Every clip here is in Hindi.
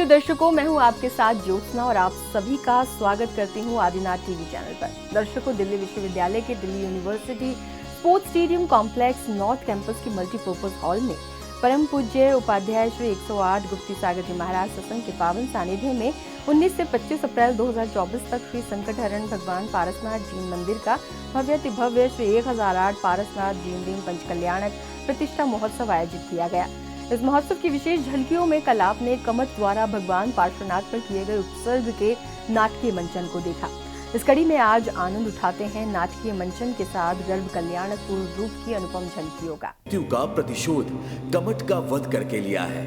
दर्शकों, मैं हूं आपके साथ ज्योत्सना और आप सभी का स्वागत करती हूं आदिनाथ टीवी चैनल पर। दर्शकों, दिल्ली विश्वविद्यालय के Delhi university sports stadium complex north campus के मल्टीपर्पज हॉल में परम पूज्य उपाध्याय श्री 108 गुप्ती सागर जी महाराज सत्संग के पावन सानिध्य में 19 से 25 अप्रैल 2024 तक श्री संकटहरण भगवान पारसनाथ जी मंदिर का भव्य श्री 1008 पारसनाथ जी दिन पंचकल्याणक प्रतिष्ठा महोत्सव आयोजित किया गया। इस महोत्सव की विशेष झलकियों में कल आपने कमठ द्वारा भगवान पार्श्वनाथ पर किए गए उत्सर्ग के नाटकीय मंचन को देखा। इस कड़ी में आज आनंद उठाते हैं नाटकीय मंचन के साथ गर्भ कल्याणक पूर्ण रूप की अनुपम झलकियों का। मृत्यु का प्रतिशोध कमठ का वध करके लिया है।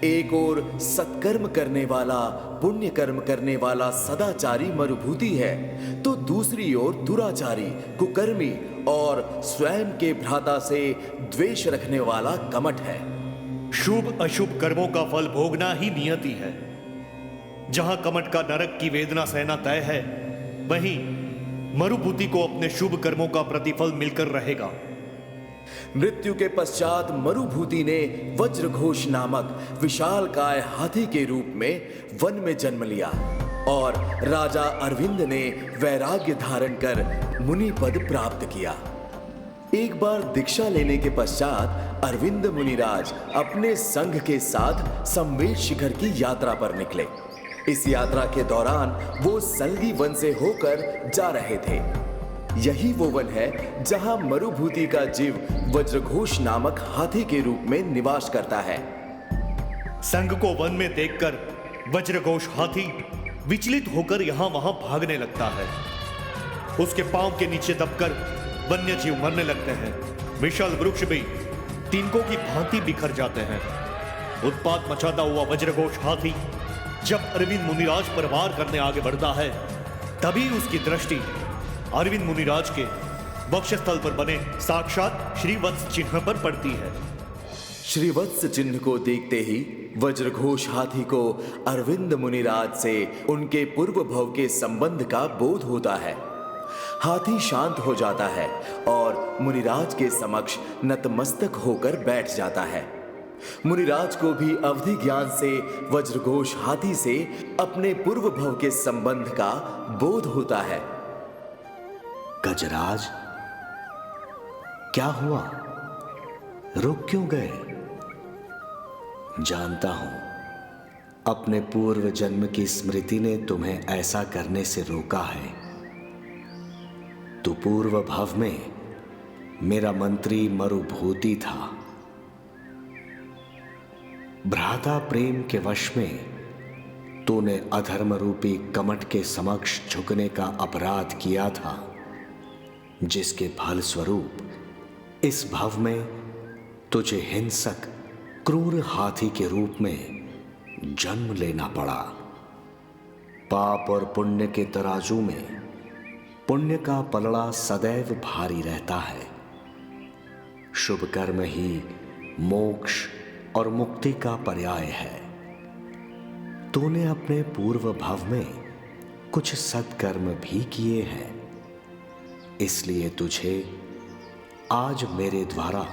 एक और सत्कर्म करने वाला, पुण्य कर्म करने वाला सदाचारी मरुभूति है, तो दूसरी ओर दुराचारी, कुकर्मी और स्वयं के भ्राता से द्वेष रखने वाला कमठ है। शुभ अशुभ कर्मों का फल भोगना ही नियति है। जहां कमठ का नरक की वेदना सहना तय है, वहीं मरुभूति को अपने शुभ कर्मों का प्रतिफल मिलकर रहेगा। मृत्यु के पश्चात मरुभूति ने वज्रघोष नामक विशालकाय हाथी के रूप में वन में जन्म लिया और राजा अरविंद ने वैराग्य धारण कर मुनि पद प्राप्त किया। एक बार दीक्षा लेने के पश्चात अरविंद मुनिराज अपने संघ के साथ संवेद शिखर की यात्रा पर निकले। इस यात्रा के दौरान वो सलगी वन से होकर जा रहे थे। यही वो वन है जहां मरुभूति का जीव वज्रघोष नामक हाथी के रूप में निवास करता है। संघ को वन में देखकर वज्रघोष हाथी विचलित होकर यहां वहां भागने लगता है। उसके पांव के नीचे दबकर वन्य जीव मरने लगते हैं। विशाल वृक्ष भी तिनकों की भांति बिखर जाते हैं। उत्पात मचाता हुआ वज्रघोष हाथी जब अरविंद मुनिराज पर वार करने आगे बढ़ता है, तभी उसकी दृष्टि अरविंद मुनिराज के वक्षस्थल पर बने साक्षात श्रीवत्स चिन्ह पर पड़ती है। श्रीवत्स चिन्ह को देखते ही वज्रघोष हाथी को अरविंद मुनिराज से उनके पूर्व भव के संबंध का बोध होता है। हाथी शांत हो जाता है और मुनिराज के समक्ष नतमस्तक होकर बैठ जाता है। मुनिराज को भी अवधि ज्ञान से वज्रघोष हाथी से अपने पूर्व भव के संबंध का बोध होता है। गजराज, क्या हुआ? रुक क्यों गए? जानता हूं, अपने पूर्व जन्म की स्मृति ने तुम्हें ऐसा करने से रोका है। तू पूर्व भव में मेरा मंत्री मरुभूति था। भ्राता प्रेम के वश में तूने अधर्म रूपी कमठ के समक्ष झुकने का अपराध किया था, जिसके फल स्वरूप इस भव में तुझे हिंसक क्रूर हाथी के रूप में जन्म लेना पड़ा। पाप और पुण्य के तराजू में पुण्य का पलड़ा सदैव भारी रहता है। शुभ कर्म ही मोक्ष और मुक्ति का पर्याय है। तूने अपने पूर्व भव में कुछ सत्कर्म भी किए हैं, इसलिए तुझे आज मेरे द्वारा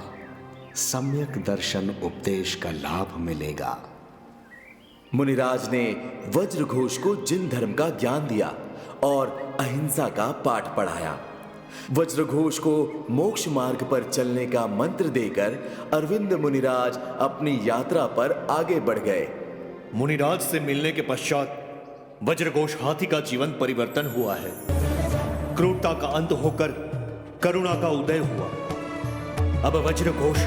सम्यक दर्शन उपदेश का लाभ मिलेगा। मुनिराज ने वज्रघोष को जिन धर्म का ज्ञान दिया और अहिंसा का पाठ पढ़ाया। वज्रघोष को मोक्ष मार्ग पर चलने का मंत्र देकर अरविंद मुनिराज अपनी यात्रा पर आगे बढ़ गए। मुनिराज से मिलने के पश्चात वज्रघोष हाथी का जीवन परिवर्तन हुआ है। क्रूरता का अंत होकर करुणा का उदय हुआ। अब वज्रघोष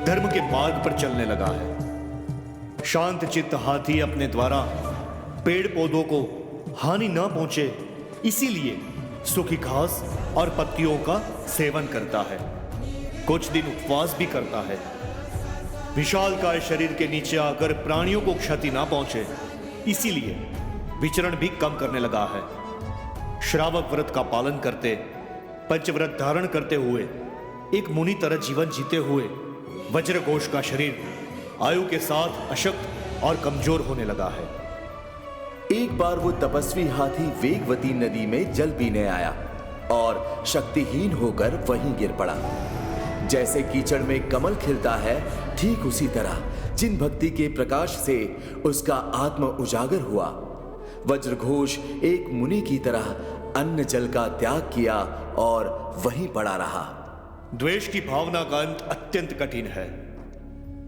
धर्म के मार्ग पर चलने लगा है। शांत चित्त हाथी अपने द्वारा पेड़ पौधों को हानि न पहुंचे, इसीलिए सूखी घास और पत्तियों का सेवन करता है। कुछ दिन उपवास भी करता है। विशालकाय शरीर के नीचे आकर प्राणियों को क्षति ना पहुंचे, इसीलिए विचरण भी कम करने लगा है। श्रावक व्रत का पालन करते, पंचव्रत धारण करते हुए एक मुनि तरह जीवन जीते हुए वज्रघोष का शरीर आयु के साथ अशक्त और कमजोर होने लगा है। एक बार वो तपस्वी हाथी वेगवती नदी में जल पीने आया और शक्तिहीन होकर वहीं गिर पड़ा। जैसे कीचड़ में कमल खिलता है, ठीक उसी तरह जिन भक्ति के प्रकाश से उसका आत्म उजागर हुआ। वज्रघोष एक मुनि की तरह अन्न जल का त्याग किया और वहीं पड़ा रहा। द्वेष की भावना का अंत अत्यंत कठिन है।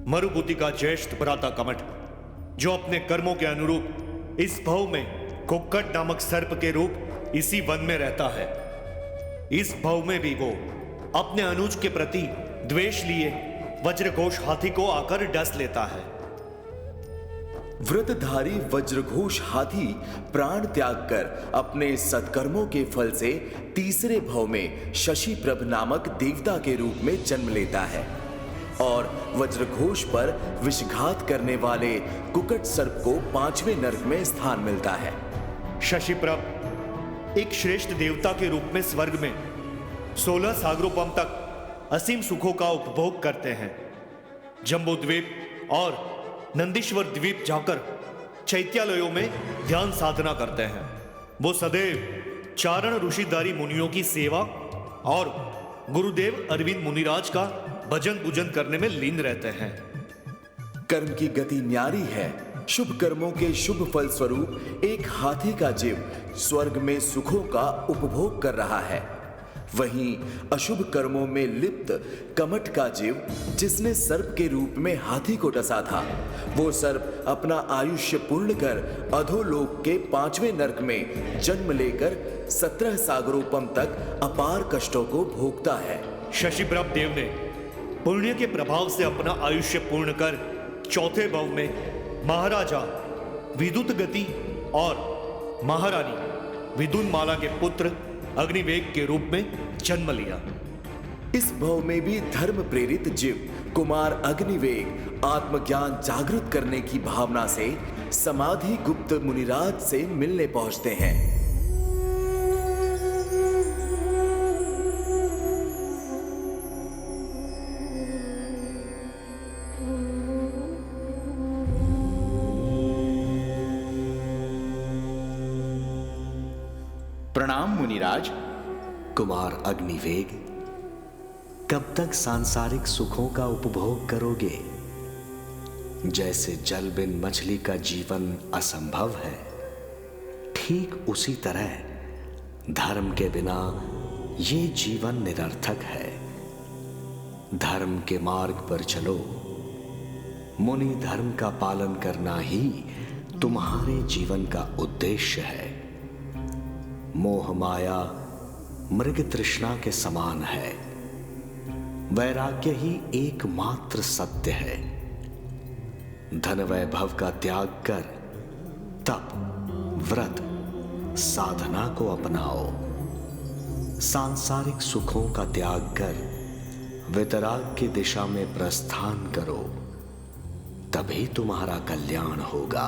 मरुभूति का ज्येष्ठ भ्राता कमठ, जो अपने कर्मों के अनुरूप इस भव में कुक्कट नामक सर्प के रूप इसी वन में रहता है, इस भव में भी वो अपने अनुज के प्रति द्वेष लिए वज्रघोष हाथी को आकर डस लेता है। व्रतधारी वज्रघोष हाथी प्राण त्याग कर अपने सत्कर्मों के फल से तीसरे भव में शशिप्रभ नामक देवता के रूप में जन्म लेता है और वज्रघोष पर विषघात करने वाले कुक्कट सर्प को 5वें नरक में स्थान मिलता है। शशिप्रभ एक श्रेष्ठ देवता के रूप में स्वर्ग में 16 सागरोपम तक असीम सुखों का उपभोग करते हैं। जम्बू द्वीप और नंदीश्वर द्वीप जाकर चैत्यालयों में ध्यान साधना करते हैं। वो सदैव चारण ऋषिधारी मुनियों की सेवा और गुरुदेव अरविंद मुनिराज का भजन पूजन करने में लीन रहते हैं। कर्म की गति न्यारी है। शुभ कर्मों के शुभ फल स्वरूप एक हाथी का जीव स्वर्ग में सुखों का उपभोग कर रहा है। वहीं अशुभ कर्मों में लिप्त कमठ का जीव, जिसने सर्प के रूप में हाथी को डसा था, वो सर्प अपना आयुष्य पूर्ण कर अधोलोक के 5वें नरक में जन्म लेकर 17 सागरोपम तक अपार कष्टों को भोगता है। शशिप्रभ देव ने पुण्य के प्रभाव से अपना आयुष्य पूर्ण कर चौथे भव में महाराजा विद्युत गति और महारानी विदुनमाला के पुत्र अग्निवेग के रूप में जन्म लिया। इस भव में भी धर्म प्रेरित जीव कुमार अग्निवेग आत्मज्ञान जागृत करने की भावना से समाधि गुप्त मुनिराज से मिलने पहुंचते हैं। प्रणाम मुनिराज। कुमार अग्निवेग, कब तक सांसारिक सुखों का उपभोग करोगे? जैसे जल बिन मछली का जीवन असंभव है, ठीक उसी तरह धर्म के बिना ये जीवन निरर्थक है। धर्म के मार्ग पर चलो। मुनि धर्म का पालन करना ही तुम्हारे जीवन का उद्देश्य है। मोह माया मृग तृष्णा के समान है। वैराग्य ही एकमात्र सत्य है। धन वैभव का त्याग कर तप, व्रत, साधना को अपनाओ। सांसारिक सुखों का त्याग कर वितराग की दिशा में प्रस्थान करो, तभी तुम्हारा कल्याण होगा।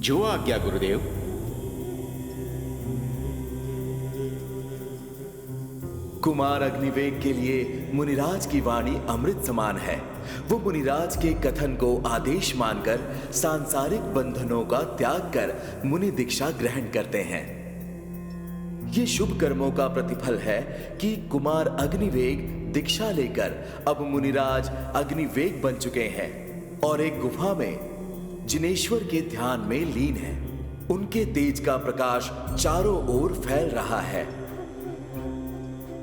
जो आज्ञा गुरुदेव। कुमार अग्निवेग के लिए मुनिराज की वाणी अमृत समान है। वो मुनिराज के कथन को आदेश मानकर सांसारिक बंधनों का त्याग कर मुनि दीक्षा ग्रहण करते हैं। ये शुभ कर्मों का प्रतिफल है कि कुमार अग्निवेग दीक्षा लेकर अब मुनिराज अग्निवेग बन चुके हैं और एक गुफा में जिनेश्वर के ध्यान में लीन है। उनके तेज का प्रकाश चारों ओर फैल रहा है।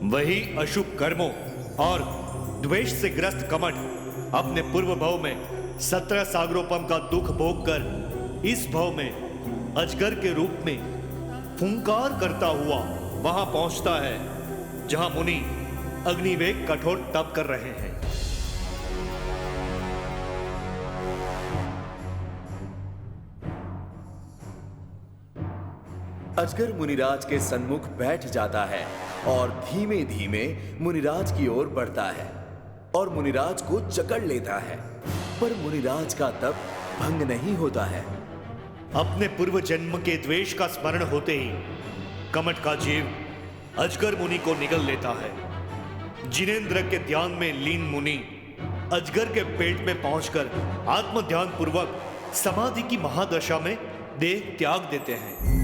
वही अशुभ कर्मों और द्वेष से ग्रस्त कमठ अपने पूर्व भव में 17 सागरोपम का दुख भोग कर इस भव में अजगर के रूप में फुंकार करता हुआ वहां पहुंचता है जहां मुनि अग्निवेग कठोर तप कर रहे हैं। अजगर मुनिराज के सन्मुख बैठ जाता है और धीमे धीमे मुनिराज की ओर बढ़ता है और मुनिराज को जकड़ लेता है, पर मुनिराज का तप भंग नहीं होता है। अपने पूर्व जन्म के द्वेष का स्मरण होते ही कमठ का जीव अजगर मुनि को निगल लेता है। जिनेंद्र के ध्यान में लीन मुनि अजगर के पेट में पहुंचकर आत्म ध्यान पूर्वक समाधि की महादशा में देह त्याग देते हैं।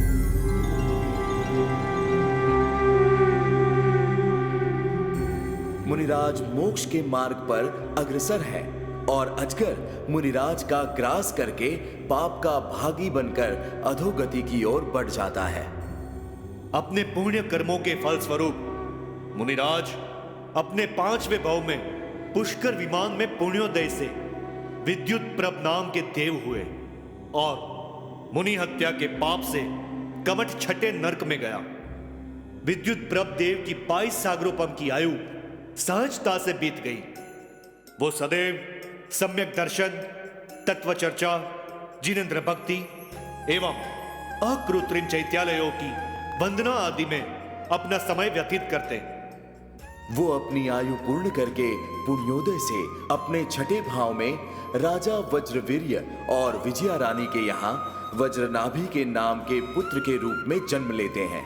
मुनिराज मोक्ष के मार्ग पर अग्रसर है। और अजगर मुनिराज का ग्रास करके पाप का भागी बनकर अधोगति की ओर बढ़ जाता है। अपने पुण्य कर्मों के फल स्वरूप मुनिराज अपने 5वें भाव में पुष्कर विमान में पुण्योदय से विद्युत प्रभ नाम के देव हुए और मुनि हत्या के पाप से कमठ छठे नरक में गया। विद्युत प्रभ देव की 22 सागरोपम की आयु सहजता से बीत गई। वो सदैव सम्यक दर्शन, तत्व चर्चा, जिनेन्द्र भक्ति एवं अकृत्रिम चैत्यालयों की वंदना आदि में अपना समय व्यतीत करते। वो अपनी आयु पूर्ण करके पुण्योदय से अपने छठे भाव में राजा वज्रवीर्य और विजया रानी के यहाँ वज्रनाभि के नाम के पुत्र के रूप में जन्म लेते हैं।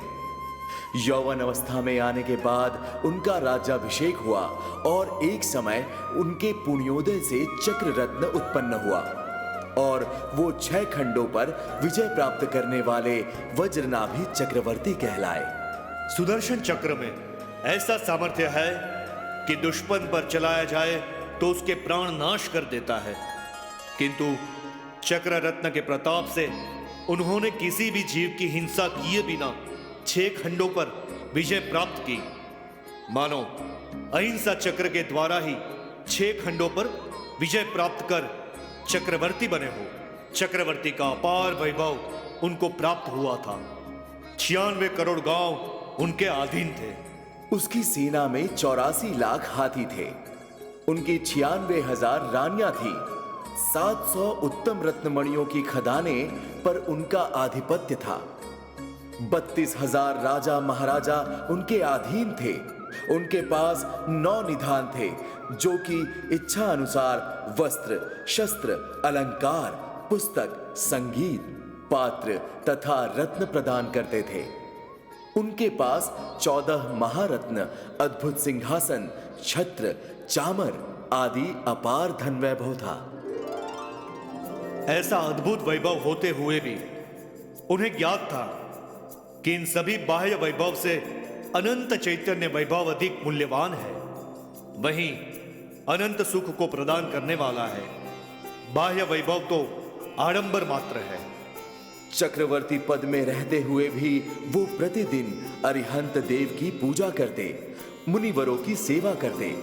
यौवन अवस्था में आने के बाद उनका राज्याभिषेक हुआ और एक समय उनके पुण्योदय से चक्र रत्न उत्पन्न हुआ और वो 6 खंडों पर विजय प्राप्त करने वाले वज्रनाभि चक्रवर्ती कहलाए। सुदर्शन चक्र में ऐसा सामर्थ्य है कि दुश्मन पर चलाया जाए तो उसके प्राण नाश कर देता है, किंतु चक्र रत्न के प्रताप से उन्होंने किसी भी जीव की हिंसा किए बिना 6 खंडों पर विजय प्राप्त की। मानो अहिंसा चक्र के द्वारा ही 6 खंडों पर विजय प्राप्त कर चक्रवर्ती बने हो। चक्रवर्ती का अपार वैभव उनको प्राप्त हुआ था। 96 करोड़ गांव उनके अधीन थे। उसकी सेना में 84 लाख हाथी थे। उनकी 96,000 रानियां थी। 700 उत्तम रत्नमणियों की खदानें पर उनका आधिपत्य था। 32,000 राजा महाराजा उनके अधीन थे। उनके पास 9 निधान थे जो कि इच्छा अनुसार वस्त्र, शस्त्र, अलंकार, पुस्तक, संगीत, पात्र तथा रत्न प्रदान करते थे। उनके पास 14 महारत्न, अद्भुत सिंहासन, छत्र, चामर आदि अपार धन वैभव था। ऐसा अद्भुत वैभव होते हुए भी उन्हें ज्ञात था कि इन सभी बाह्य वैभव से अनंत चैतन्य वैभव अधिक मूल्यवान है, वहीं अनंत सुख को प्रदान करने वाला है। बाह्य वैभव तो आडंबर मात्र है। चक्रवर्ती पद में रहते हुए भी वो प्रतिदिन अरिहंत देव की पूजा करते, मुनिवरों की सेवा करते,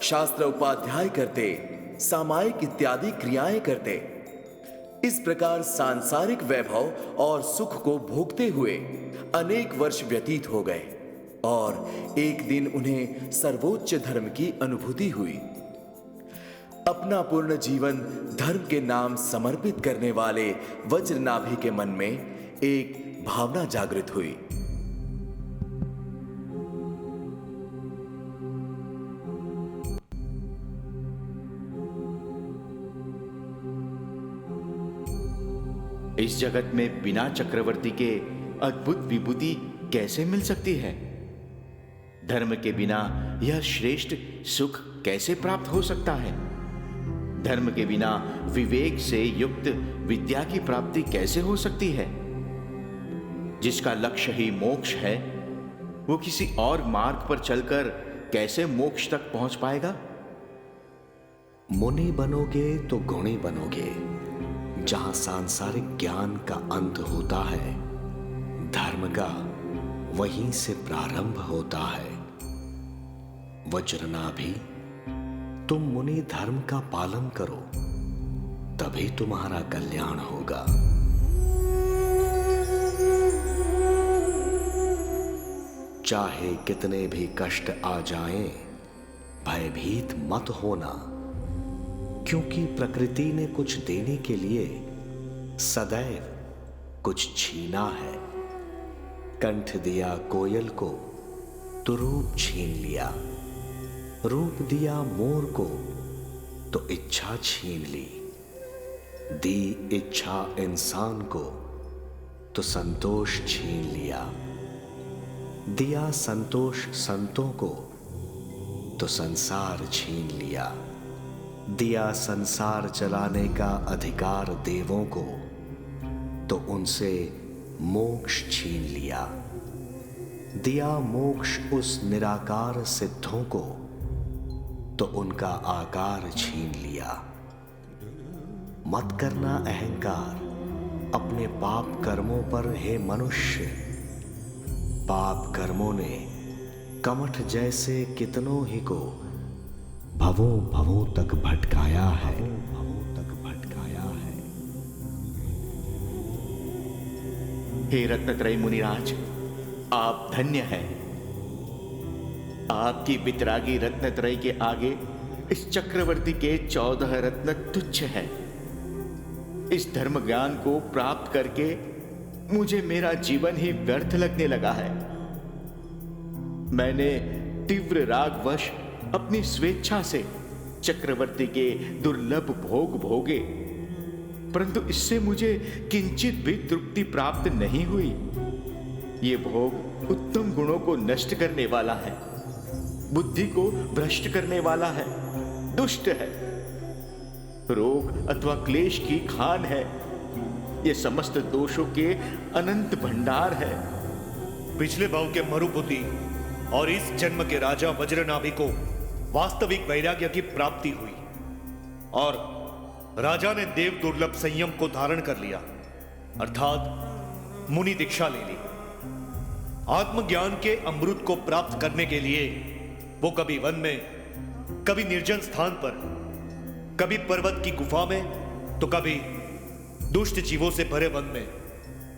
शास्त्र उपाध्याय करते, सामायिक इत्यादि क्रियाएं करते। इस प्रकार सांसारिक वैभव और सुख को भोगते हुए अनेक वर्ष व्यतीत हो गए और एक दिन उन्हें सर्वोच्च धर्म की अनुभूति हुई। अपना पूर्ण जीवन धर्म के नाम समर्पित करने वाले वज्रनाभि के मन में एक भावना जागृत हुई। इस जगत में बिना चक्रवर्ती के अद्भुत विभूति कैसे मिल सकती है? धर्म के बिना यह श्रेष्ठ सुख कैसे प्राप्त हो सकता है? धर्म के बिना विवेक से युक्त विद्या की प्राप्ति कैसे हो सकती है? जिसका लक्ष्य ही मोक्ष है, वो किसी और मार्ग पर चलकर कैसे मोक्ष तक पहुंच पाएगा? मुनि बनोगे तो गुणी बनोगे। जहां सांसारिक ज्ञान का अंत होता है, धर्म का वहीं से प्रारंभ होता है। वज्रनाभि, तुम मुनि धर्म का पालन करो, तभी तुम्हारा कल्याण होगा। चाहे कितने भी कष्ट आ जाएं, भयभीत मत होना, क्योंकि प्रकृति ने कुछ देने के लिए सदैव कुछ छीना है। कंठ दिया कोयल को तो रूप छीन लिया, रूप दिया मोर को तो इच्छा छीन ली, दी इच्छा इंसान को तो संतोष छीन लिया, दिया संतोष संतों को तो संसार छीन लिया, दिया संसार चलाने का अधिकार देवों को तो उनसे मोक्ष छीन लिया, दिया मोक्ष उस निराकार सिद्धों को तो उनका आकार छीन लिया। मत करना अहंकार अपने पाप कर्मों पर, हे मनुष्य। पाप कर्मों ने कमठ जैसे कितनों ही को भवों भवों तक भटकाया है, भवों तक भटकाया है। हे रत्नत्रय मुनिराज, आप धन्य हैं। आपकी वितरागी रत्नत्रय के आगे इस चक्रवर्ती के 14 रत्न तुच्छ हैं। इस धर्म ज्ञान को प्राप्त करके मुझे मेरा जीवन ही व्यर्थ लगने लगा है। मैंने तीव्र रागवश अपनी स्वेच्छा से चक्रवर्ती के दुर्लभ भोग भोगे, परंतु इससे मुझे किंचित भी तृप्ति प्राप्त नहीं हुई। ये भोग उत्तम गुणों को नष्ट करने वाला है, बुद्धि को भ्रष्ट करने वाला है, दुष्ट है, रोग अथवा क्लेश की खान है। ये समस्त दोषों के अनंत भंडार है। पिछले भाव के मरुभूति और इस जन्म के राजा वज्रनाभि को वास्तविक वैराग्य की प्राप्ति हुई और राजा ने देव दुर्लभ संयम को धारण कर लिया, अर्थात मुनि दीक्षा ले ली। आत्मज्ञान के अमृत को प्राप्त करने के लिए वो कभी वन में, कभी निर्जन स्थान पर, कभी पर्वत की गुफा में, तो कभी दुष्ट जीवों से भरे वन में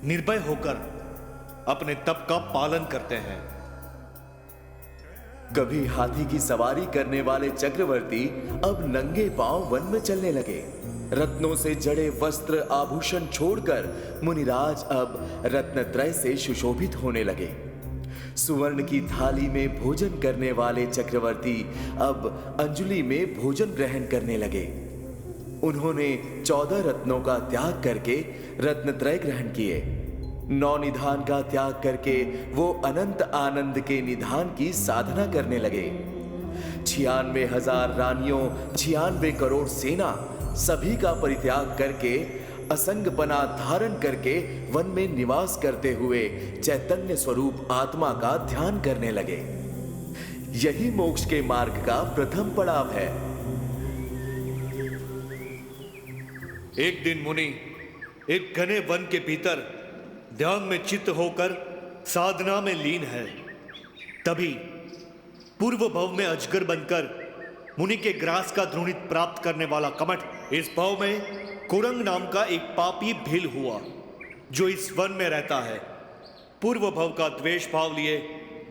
निर्भय होकर अपने तप का पालन करते हैं। कभी हाथी की सवारी करने वाले चक्रवर्ती अब नंगे पांव वन में चलने लगे। रत्नों से जड़े वस्त्र आभूषण छोड़कर मुनिराज अब रत्नत्रय से सुशोभित होने लगे। सुवर्ण की थाली में भोजन करने वाले चक्रवर्ती अब अंजलि में भोजन ग्रहण करने लगे। उन्होंने 14 रत्नों का त्याग करके रत्नत्रय ग्रहण किए। 9 निधान का त्याग करके वो अनंत आनंद के निधान की साधना करने लगे। 96,000 रानियों, 96 करोड़ सेना, सभी का परित्याग करके असंगपना धारण करके वन में निवास करते हुए चैतन्य स्वरूप आत्मा का ध्यान करने लगे। यही मोक्ष के मार्ग का प्रथम पड़ाव है। एक दिन मुनि एक घने वन के भीतर ध्यान में चित्त होकर साधना में लीन है। तभी पूर्व भव में अजगर बनकर मुनि के ग्रास का द्रोणित प्राप्त करने वाला कमठ इस भव में कुरंग नाम का एक पापी भील हुआ, जो इस वन में रहता है। पूर्व भव का द्वेष भाव लिए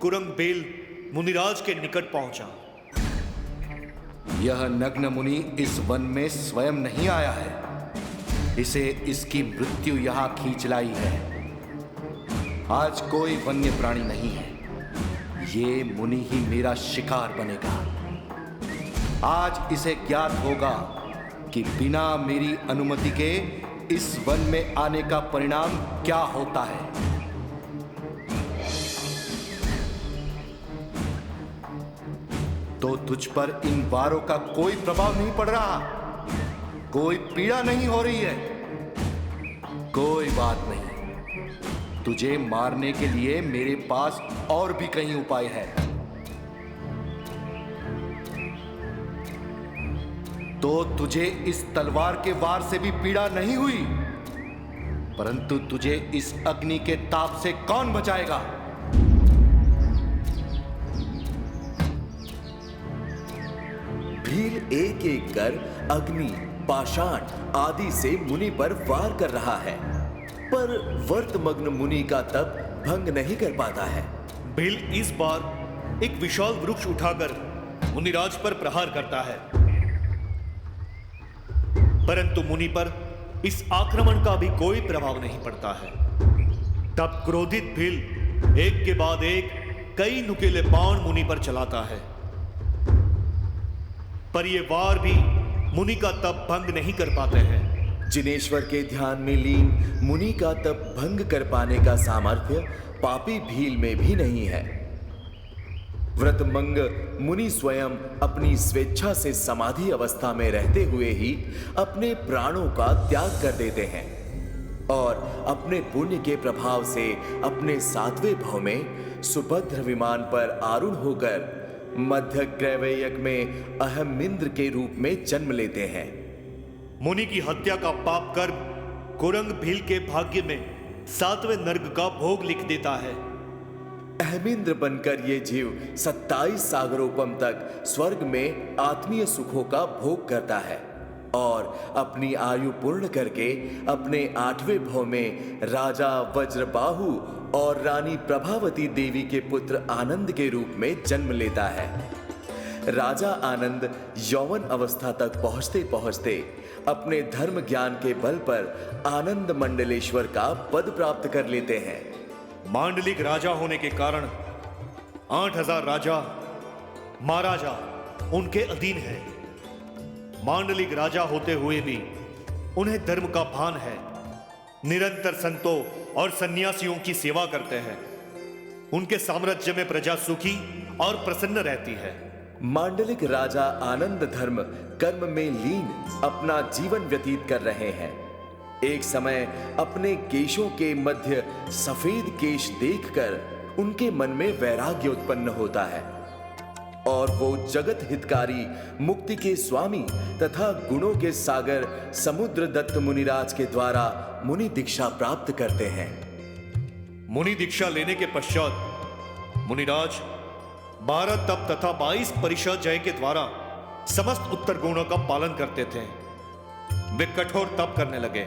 कुरंग भील मुनिराज के निकट पहुंचा। यह नग्न मुनि इस वन में स्वयं नहीं आया है, इसे इसकी मृत्यु यहां खींच लाई है। आज कोई वन्य प्राणी नहीं है, ये मुनि ही मेरा शिकार बनेगा। आज इसे ज्ञात होगा कि बिना मेरी अनुमति के इस वन में आने का परिणाम क्या होता है। तो तुझ पर इन वारों का कोई प्रभाव नहीं पड़ रहा, कोई पीड़ा नहीं हो रही है। कोई बात नहीं, तुझे मारने के लिए मेरे पास और भी कई उपाय है। तो तुझे इस तलवार के वार से भी पीड़ा नहीं हुई, परंतु तुझे इस अग्नि के ताप से कौन बचाएगा? भील एक एक कर अग्नि, पाषाण आदि से मुनि पर वार कर रहा है, पर वर्तमग्न मुनि का तप भंग नहीं कर पाता है। भील इस बार एक विशाल वृक्ष उठाकर मुनिराज पर प्रहार करता है, परंतु मुनि पर इस आक्रमण का भी कोई प्रभाव नहीं पड़ता है। तब क्रोधित भील एक के बाद एक कई नुकीले बाण मुनि पर चलाता है, पर ये वार भी मुनि का तप भंग नहीं कर पाते हैं। जिनेश्वर के ध्यान में लीन मुनि का तप भंग कर पाने का सामर्थ्य पापी भील में भी नहीं है। व्रतमंग मुनि स्वयं अपनी स्वेच्छा से समाधि अवस्था में रहते हुए ही अपने प्राणों का त्याग कर देते हैं और अपने पुण्य के प्रभाव से अपने 7वें भव में सुभद्र विमान पर आरूढ़ होकर मध्य ग्रैवयक में अहमिंद्र के रूप में जन्म लेते हैं। मुनि की हत्या का पाप कर्म कुरंग भील के भाग्य में 7वें नर्क का भोग लिख देता है। अहमिंद्र बनकर ये जीव 27 सागरोपम तक स्वर्ग में आत्मीय सुखों का भोग करता है और अपनी आयु पूर्ण करके अपने 8वें भव में राजा वज्रबाहु और रानी प्रभावती देवी के पुत्र आनंद के रूप में जन्म लेता है। राजा आनंद यौवन अवस्था तक पहुंचते पहुंचते अपने धर्म ज्ञान के बल पर आनंद मंडलेश्वर का पद प्राप्त कर लेते हैं। मांडलिक राजा होने के कारण 8000 राजा महाराजा उनके अधीन हैं। मांडलिक राजा होते हुए भी उन्हें धर्म का भान है। निरंतर संतों और सन्यासियों की सेवा करते हैं। उनके साम्राज्य में प्रजा सुखी और प्रसन्न रहती है। मांडलिक राजा आनंद धर्म कर्म में लीन अपना जीवन व्यतीत कर रहे हैं। एक समय अपने केशों के मध्य सफेद केश देखकर उनके मन में वैराग्य उत्पन्न होता है और वो जगत हितकारी, मुक्ति के स्वामी तथा गुणों के सागर समुद्र दत्त मुनिराज के द्वारा मुनि दीक्षा प्राप्त करते हैं। मुनि दीक्षा लेने के पश्चात मुनिराज 12 तप तथा 22 परिषद जय के द्वारा समस्त उत्तर गुणों का पालन करते थे। वे कठोर तप करने लगे।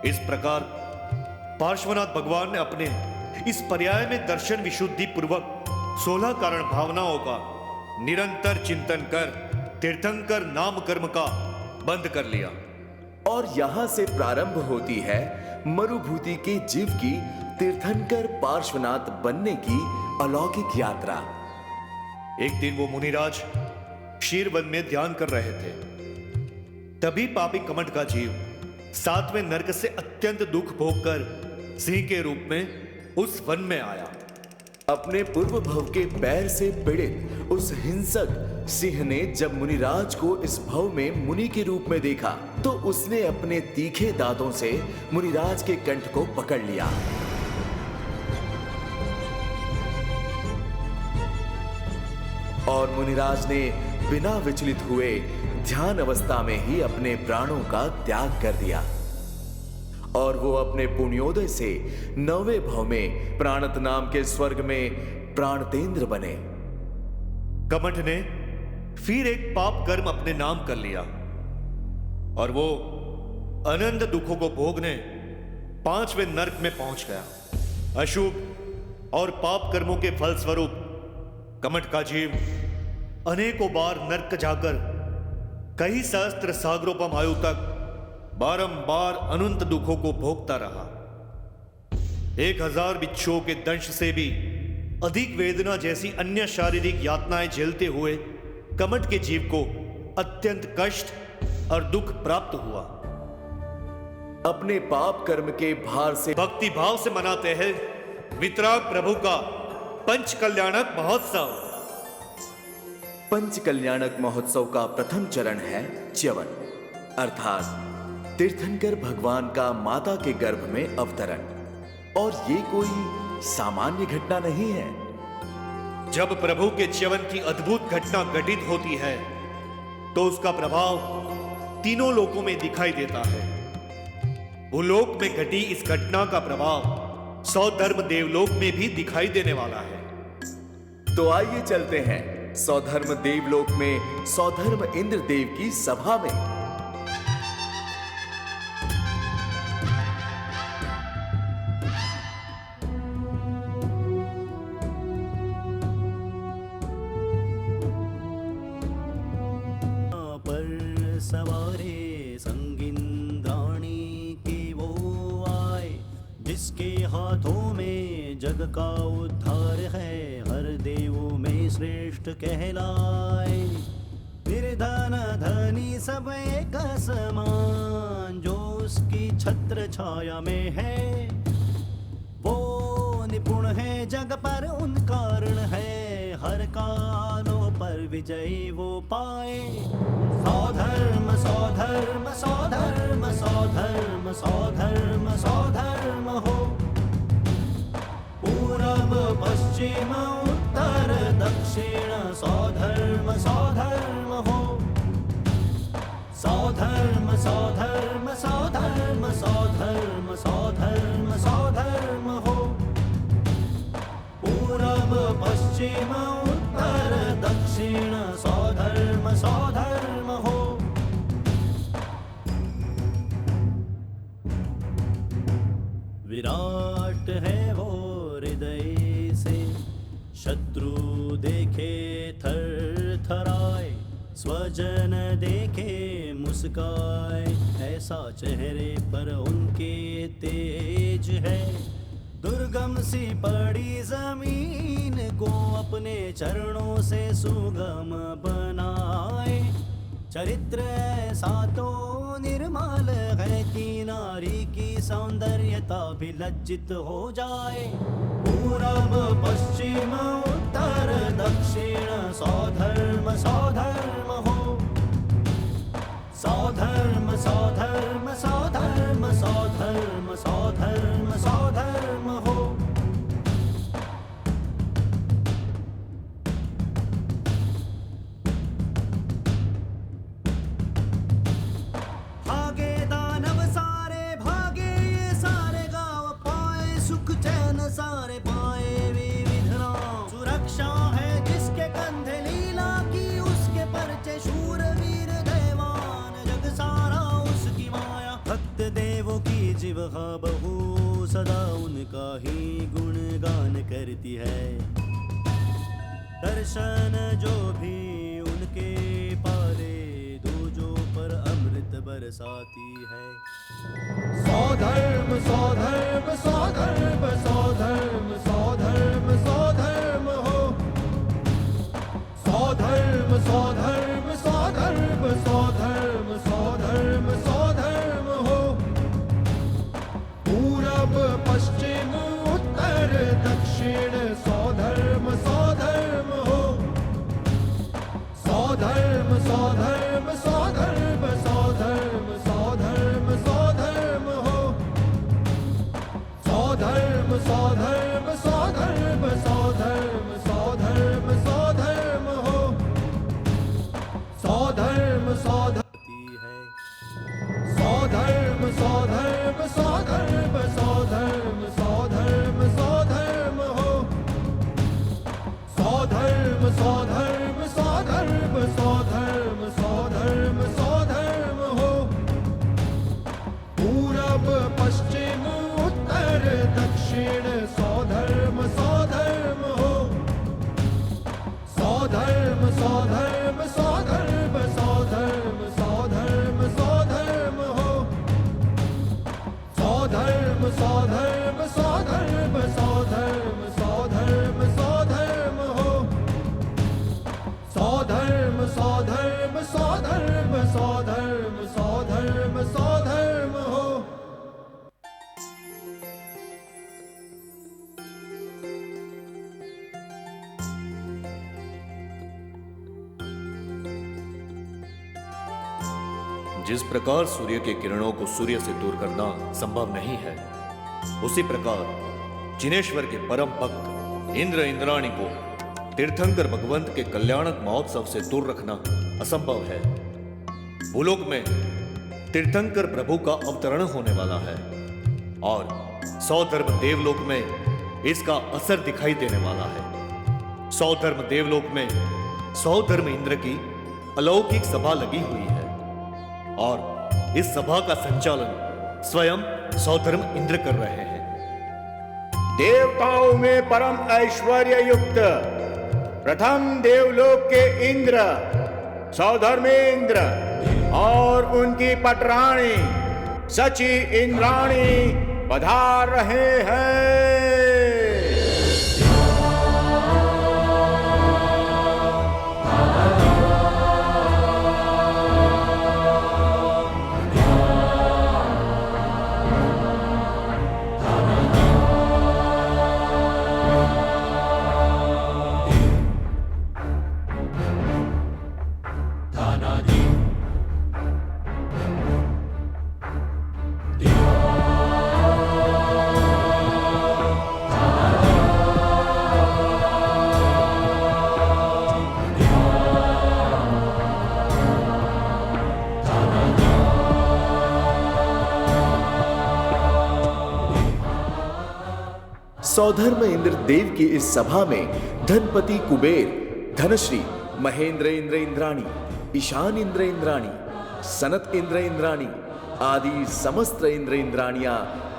इस प्रकार पार्श्वनाथ भगवान ने अपने इस पर्याय में दर्शन विशुद्धि पूर्वक 16 कारण भावनाओं का निरंतर चिंतन कर तीर्थंकर नाम कर्म का बंद कर लिया। और यहां से प्रारंभ होती है मरुभूति के जीव की तीर्थंकर पार्श्वनाथ बनने की अलौकिक यात्रा। एक दिन वो मुनिराज क्षीरवन में ध्यान कर रहे थे। तभी पापी कमंड का जीव 7वें नर्क से अत्यंत दुख भोग कर सिंह के रूप में उस वन में आया। अपने पूर्व भव के पैर से पीड़ित उस हिंसक सिंह ने जब मुनिराज को इस भव में मुनि के रूप में देखा तो उसने अपने तीखे दांतों से मुनिराज के कंठ को पकड़ लिया। और मुनिराज ने बिना विचलित हुए ध्यान अवस्था में ही अपने प्राणों का त्याग कर दिया और वो अपने पुण्योदय से 9वें भव में प्राणत नाम के स्वर्ग में प्राणतेंद्र बने। कमंड ने फिर एक पाप कर्म अपने नाम कर लिया और वो अनंत दुखों को भोगने 5वें नर्क में पहुंच गया। अशुभ और पाप कर्मों के फलस्वरूप कमंड का जीव अनेकों बार नर्क जाकर कई सहस्त्र सागरोपम आयु तक बारंबार अनंत दुखों को भोगता रहा। 1000 बिच्छुओं के दंश से भी अधिक वेदना जैसी अन्य शारीरिक यातनाएं झेलते हुए कमंड के जीव को अत्यंत कष्ट और दुख प्राप्त हुआ। अपने पाप कर्म के भार से भक्ति भाव से मनाते हैं वितराग प्रभु का पंच कल्याणक महोत्सव। पंच कल्याणक महोत्सव का प्रथम चरण है च्यवन, अर्थात तीर्थंकर भगवान का माता के गर्भ में अवतरण। और ये कोई सामान्य घटना नहीं है। जब प्रभु के च्यवन की अद्भुत घटना घटित होती है तो उसका प्रभाव तीनों लोकों में दिखाई देता है। भूलोक में घटी इस घटना का प्रभाव सौधर्म देवलोक में भी दिखाई देने वाला है। तो आइए चलते हैं सौधर्म देवलोक में सौधर्म इंद्र देव की सभा में। पर सवारे संगिंद्राणी के वो आए जिसके हाथों में जग का उद्धार है, हर देवों में श्रेष्ठ कहलाए। निर्धन धनी सब एक समान, जो उसकी छत्र छाया में है वो निपुण है, जग पर उन कारण है, हर कालों पर विजयी वो पाए। सौधर्म सौधर्म सौधर्म सौधर्म सौधर्म सौधर्म हो, पूरब पश्चिम उत्तर दक्षिण सौधर्म सौधर्म हो। सौधर्म सौधर्म सौधर्म सौधर्म सौधर्म सौधर्म हो पूरब पश्चिम उत्तर दक्षिण सौधर्म सौधर्म हो विराट है वो हृदय से शत्रु देखे थर थराए स्वजन देखे मुस्काए ऐसा चेहरे पर उनके तेज है दुर्गम सी पड़ी जमीन को अपने चरणों से सुगम बनाए चरित्र ऐसा तो निर्मल है कि नारी की सौंदर्यता भी लज्जित हो जाए पूरब पश्चिम उत्तर दक्षिण सौधर्म सौधर्म हो सौधर्म सौधर्म सौधर्म सौधर्म सौधर्म सौधर्म हो भागे दानव सारे भागे ये सारे गांव पाए सुख चैन सारे पाए विविध नाम सुरक्षा है जिसके कंधे लीला की उसके परचे शूरवीर देवान जग सारा उसकी माया भक्त देवों की जिह्वा बहु सदा उनका ही गुणगान करती है दर्शन जो भी उनके पाले दूजों पर अमृत बरसाती है सौधर्म सौधर्म सौधर्म सौधर्म सौधर्म सौधर्म हो सौधर्म सौधर्म सौधर्म सौधर्म सौधर्म सौधर्म हो पूरब पश्चिम उत्तर दक्षिण सौधर्म सौधर्म हो सौधर्म सौधर्म सौधर्म सौधर्म सौधर्म सौधर्म हो सौधर्म सौधर्म सौधर्म सौधर्म सौधर्म सौधर्म हो सौधर्म सौधर्म है सौधर्म सौधर्म सौधर्म सौधर्म सौधर्म सौधर्म हो सौधर्म सौधर्म सौधर्म सौधर्म सौधर्म सौधर्म हो पूरब पश्चिम उत्तर दक्षिण सौधर्म सौधर्म हो सौधर्म सौधर्म सौधर्म सौधर्म सौधर्म सौधर्म हो सौधर्म सौधर्म सौधर्म सौधर्म सौधर्म सौधर्म हो सौधर्म सौधर्म सौधर्म सौधर्म सौधर्म सौधर्म हो जिस प्रकार सूर्य के किरणों को सूर्य से दूर करना संभव नहीं है उसी प्रकार जिनेश्वर के परम भक्त इंद्र इंद्राणी को तीर्थंकर भगवंत के कल्याणक महोत्सव से दूर रखना असंभव है भूलोक में तीर्थंकर प्रभु का अवतरण होने वाला है और सौधर्म देवलोक में इसका असर दिखाई देने वाला है सौधर्म देवलोक में सौधर्म इंद्र की अलौकिक सभा लगी हुई है और इस सभा का संचालन स्वयं सौधर्म इंद्र कर रहे हैं देवताओं में परम ऐश्वर्य युक्त प्रथम देवलोक के इंद्र सौधर्मेंद्र और उनकी पटरानी सची इंद्राणी पधार रहे हैं सौधर्म इंद्र देव की इस सभा में धनपति कुबेर, धनश्री, महेंद्र इंद्र इंद्राणी, ईशान इंद्र इंद्राणी, सनत इंद्र इंद्राणी आदि समस्त इंद्र इंद्राणियां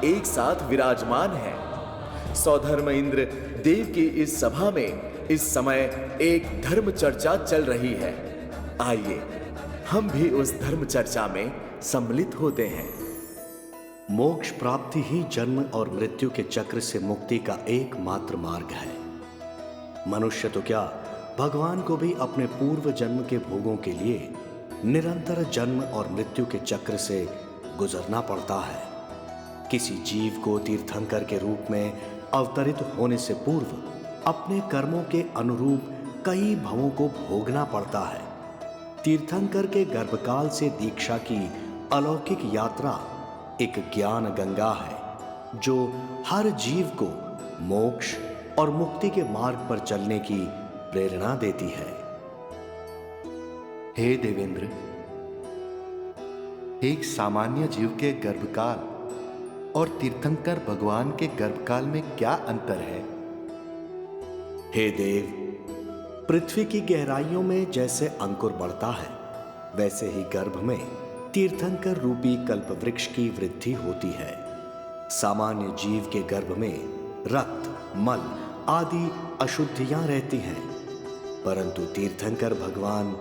एक साथ विराजमान हैं। सौधर्म इंद्र देव की इस सभा में इस समय एक धर्म चर्चा चल रही है। आइए हम भी उस धर्म चर्चा में सम्मिलित होते हैं। मोक्ष प्राप्ति ही जन्म और मृत्यु के चक्र से मुक्ति का एकमात्र मार्ग है। मनुष्य तो क्या, भगवान को भी अपने पूर्व जन्म के भोगों के लिए निरंतर जन्म और मृत्यु के चक्र से गुजरना पड़ता है। किसी जीव को तीर्थंकर के रूप में अवतरित होने से पूर्व अपने कर्मों के अनुरूप कई भवों को भोगना पड़ता है। तीर्थंकर के गर्भकाल से दीक्षा की अलौकिक यात्रा एक ज्ञान गंगा है जो हर जीव को मोक्ष और मुक्ति के मार्ग पर चलने की प्रेरणा देती है। हे देवेंद्र, एक सामान्य जीव के गर्भकाल और तीर्थंकर भगवान के गर्भकाल में क्या अंतर है? हे देव, पृथ्वी की गहराइयों में जैसे अंकुर बढ़ता है, वैसे ही गर्भ में तीर्थंकर रूपी कल्प वृक्ष की वृद्धि होती है। सामान्य जीव के गर्भ में रक्त, मल आदि अशुद्धियां रहती हैं, परंतु तीर्थंकर भगवान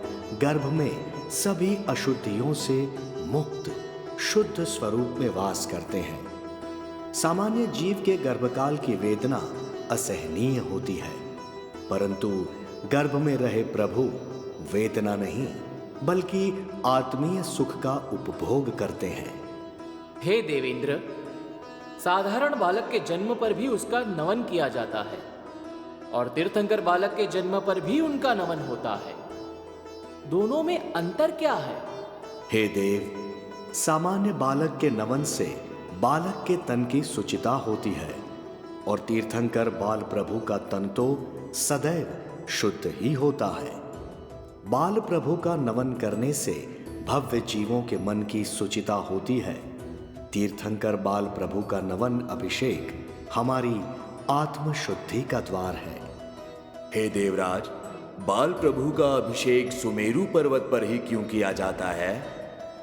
गर्भ में सभी अशुद्धियों से मुक्त शुद्ध स्वरूप में वास करते हैं। सामान्य जीव के गर्भकाल की वेदना असहनीय होती है, परंतु गर्भ में रहे प्रभु वेदना नहीं बल्कि आत्मीय सुख का उपभोग करते हैं। हे देवेंद्र, साधारण बालक के जन्म पर भी उसका नमन किया जाता है और तीर्थंकर बालक के जन्म पर भी उनका नमन होता है। दोनों में अंतर क्या है? हे देव, सामान्य बालक के नमन से बालक के तन की शुचिता होती है और तीर्थंकर बाल प्रभु का तन तो सदैव शुद्ध ही होता है। बाल प्रभु का नमन करने से भव्य जीवों के मन की शुचिता होती है। तीर्थंकर बाल प्रभु का नमन अभिषेक हमारी आत्मशुद्धि का द्वार है। हे देवराज, बाल प्रभु का अभिषेक सुमेरु पर्वत पर ही क्यों किया जाता है?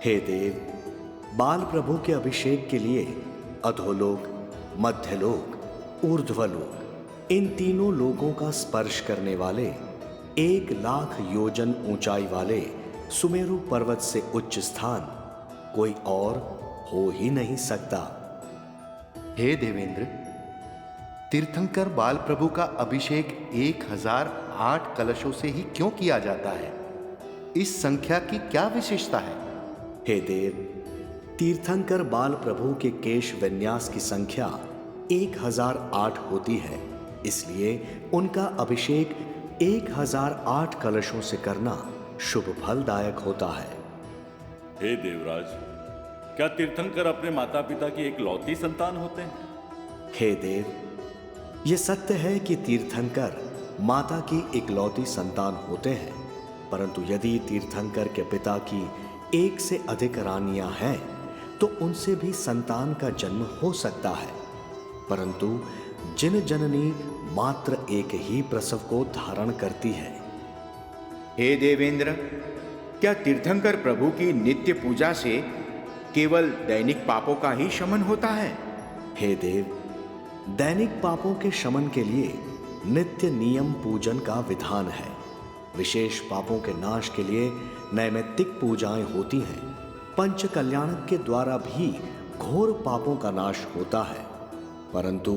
हे देव, बाल प्रभु के अभिषेक के लिए अधोलोक, मध्यलोक, ऊर्ध्वलोक इन तीनों लोकों का स्पर्श करने वाले 1,00,000 योजन ऊंचाई वाले सुमेरु पर्वत से उच्च स्थान कोई और हो ही नहीं सकता। हे देवेंद्र, तीर्थंकर बाल प्रभु का अभिषेक 1008 कलशों से ही क्यों किया जाता है? इस संख्या की क्या विशेषता है? हे देव, तीर्थंकर बाल प्रभु के केश विन्यास की संख्या 1008 होती है, इसलिए उनका अभिषेक 1008 कलशों से करना शुभ फलदायक होता है। हे देवराज, क्या तीर्थंकर अपने माता पिता की एकलौती संतान होते हैं? हे देव, ये सत्य है कि तीर्थंकर माता की इकलौती संतान होते हैं, परंतु यदि तीर्थंकर के पिता की एक से अधिक रानियां हैं तो उनसे भी संतान का जन्म हो सकता है, परंतु जिन जननी मात्र एक ही प्रसव को धारण करती है। हे देवेंद्र, क्या तीर्थंकर प्रभु की नित्य पूजा से केवल दैनिक पापों का ही शमन होता है? हे देव, दैनिक पापों के शमन के लिए नित्य नियम पूजन का विधान है। विशेष पापों के नाश के लिए नैमित्तिक पूजाएं होती हैं। पंच कल्याणक के द्वारा भी घोर पापों का नाश होता है, परंतु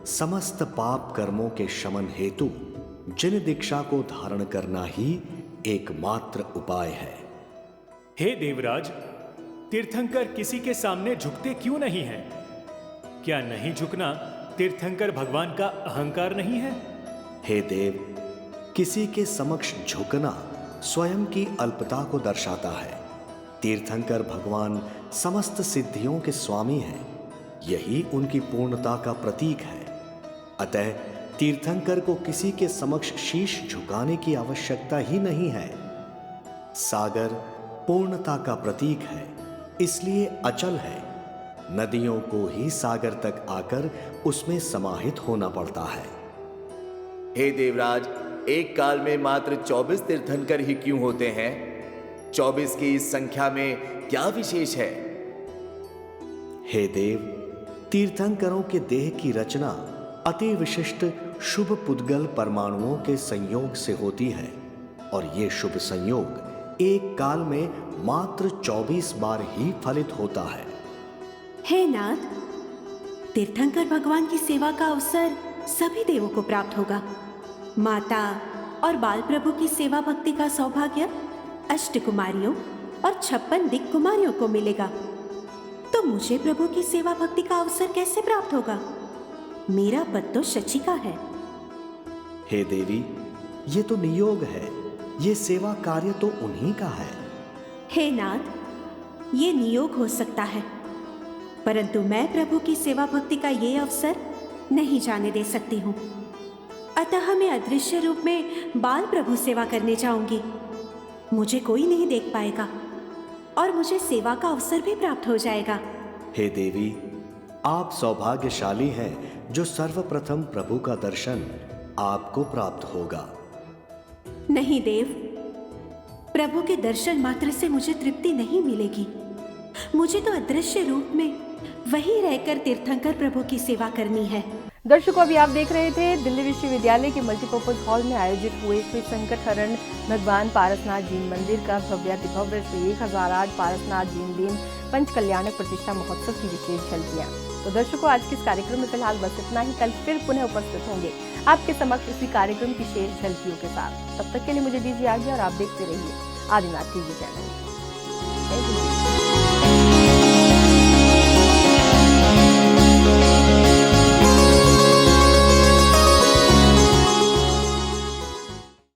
समस्त पाप कर्मों के शमन हेतु जिन दीक्षा को धारण करना ही एकमात्र उपाय है। हे देवराज, तीर्थंकर किसी के सामने झुकते क्यों नहीं हैं? क्या नहीं झुकना तीर्थंकर भगवान का अहंकार नहीं है? हे देव, किसी के समक्ष झुकना स्वयं की अल्पता को दर्शाता है। तीर्थंकर भगवान समस्त सिद्धियों के स्वामी हैं, यही उनकी पूर्णता का प्रतीक है। अतः तीर्थंकर को किसी के समक्ष शीश झुकाने की आवश्यकता ही नहीं है। सागर पूर्णता का प्रतीक है, इसलिए अचल है। नदियों को ही सागर तक आकर उसमें समाहित होना पड़ता है। हे देवराज, एक काल में मात्र 24 तीर्थंकर ही क्यों होते हैं? 24 की इस संख्या में क्या विशेष है? हे देव, तीर्थंकरों के देह की रचना अति विशिष्ट शुभ पुद्गल परमाणुओं के संयोग से होती है और ये शुभ संयोग एक काल में मात्र 24 बार ही फलित होता है। हे नाथ, तीर्थंकर भगवान की सेवा का अवसर सभी देवों को प्राप्त होगा। माता और बाल प्रभु की सेवा भक्ति का सौभाग्य अष्ट कुमारियों और 56 दिक् कुमारियों को मिलेगा। तो मुझे प्रभु की सेवा भक्ति का अवसर कैसे प्राप्त होगा? मेरा पद तो शची का है। हे देवी, ये तो नियोग है, ये सेवा कार्य तो उन्हीं का है। हे नाथ, ये नियोग हो सकता है, परंतु मैं प्रभु की सेवा भक्ति का ये अवसर नहीं जाने दे सकती हूँ। अतः मैं अदृश्य रूप में बाल प्रभु सेवा करने जाऊंगी। मुझे कोई नहीं देख पाएगा और मुझे सेवा का अवसर भी प्राप्त हो जाएगा। हे देवी, आप सौभाग्यशाली हैं जो सर्वप्रथम प्रभु का दर्शन आपको प्राप्त होगा। नहीं देव, प्रभु के दर्शन मात्र से मुझे तृप्ति नहीं मिलेगी। मुझे तो अदृश्य रूप में वहीं रहकर तीर्थंकर प्रभु की सेवा करनी है। दर्शकों, अभी आप देख रहे थे दिल्ली विश्वविद्यालय के मल्टीपर्पज हॉल में आयोजित हुए श्री संकट हरण भगवान पारसनाथ जैन मंदिर का भव्यातिभव्य श्री 1008 पारसनाथ जैन दिन पंच कल्याणक प्रतिष्ठा महोत्सव की विशेष झलकियां। तो दर्शकों, आज के इस कार्यक्रम में फिलहाल बस इतना ही। कल फिर पुनः उपस्थित होंगे आपके समक्ष इसी कार्यक्रम की शेष झलकियों के साथ। तब तक के लिए मुझे दीजिए आज्ञा और आप देखते रहिए आदिनाथ टीवी चैनल।